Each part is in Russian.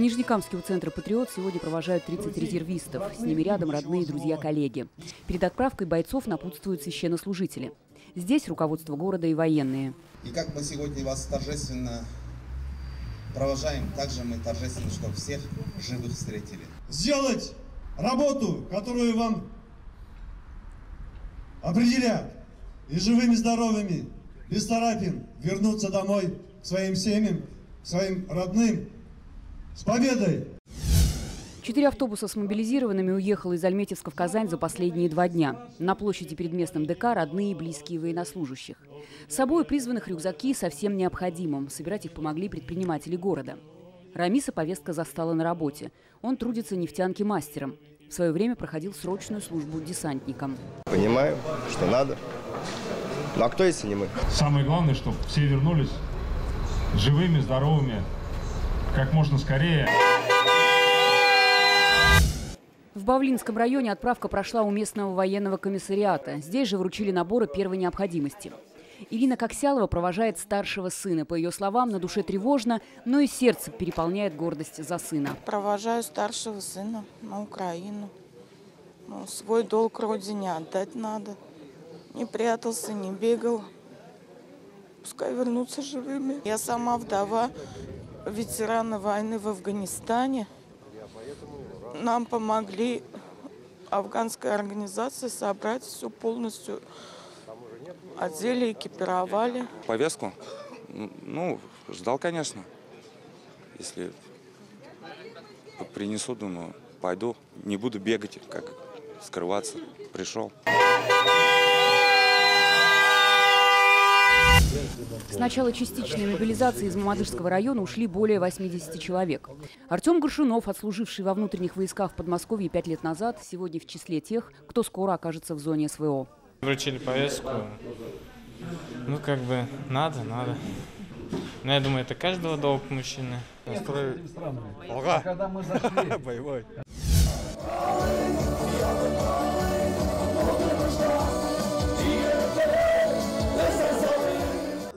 Нижнекамске у центра «Патриот» сегодня провожают 30 резервистов. С ними рядом родные, друзья, коллеги. Перед отправкой бойцов напутствуют священнослужители. Здесь руководство города и военные. И как мы сегодня вас торжественно провожаем, также мы торжественно, чтобы всех живых встретили. Сделать работу, которую вам определят, и живыми, здоровыми, без царапин вернуться домой к своим семьям, к своим родным. С победой! 4 автобуса с мобилизированными уехало из Альметьевска в Казань за последние 2 дня. На площади перед местным ДК родные и близкие военнослужащих. С собой призванных рюкзаки со всем необходимым. Собирать их помогли предприниматели города. Рамиса повестка застала на работе. Он трудится нефтянке-мастером. В свое время проходил срочную службу десантником. Понимаю, что надо. Ну а кто, если не мы? Самое главное, чтобы все вернулись живыми, здоровыми, как можно скорее. В Бавлинском районе отправка прошла у местного военного комиссариата. Здесь же вручили наборы первой необходимости. Ирина Коксялова провожает старшего сына. По ее словам, на душе тревожно, но и сердце переполняет гордость за сына. Провожаю старшего сына на Украину. Свой долг родине отдать надо. Не прятался, не бегал. Пускай вернутся живыми. Я сама вдова ветерана войны в Афганистане. Нам помогли афганская организация собрать все полностью. Одели, экипировали. Повестку? Ну, ждал, конечно. Если принесу, думаю, пойду. Не буду бегать, как скрываться. Пришел. С начала частичной мобилизации из Мамадышского района ушли более 80 человек. Артем Горшунов, отслуживший во внутренних войсках в Подмосковье 5 лет назад, сегодня в числе тех, кто скоро окажется в зоне СВО. Вручили повестку. Ну, как бы, надо. Но я думаю, это каждого долг мужчины. Ага. Когда мы зашли, боевой.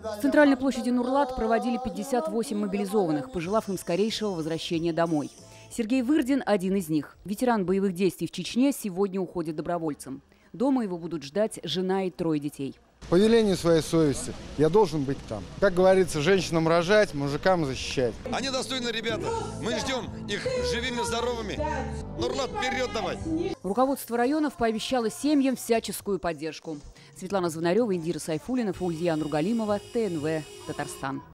В центральной площади Нурлат проводили 58 мобилизованных, пожелав им скорейшего возвращения домой. Сергей Вырдин – один из них. Ветеран боевых действий в Чечне сегодня уходит добровольцем. Дома его будут ждать жена и 3 детей. По велению своей совести я должен быть там. Как говорится, женщинам рожать, мужикам защищать. Они достойны, ребята. Мы ждем их живыми, здоровыми. Нурлат, вперед давай! Руководство районов пообещало семьям всяческую поддержку. Светлана Звонарева, Индира Сайфуллина, Фаузия Нургалимова, ТНВ, Татарстан.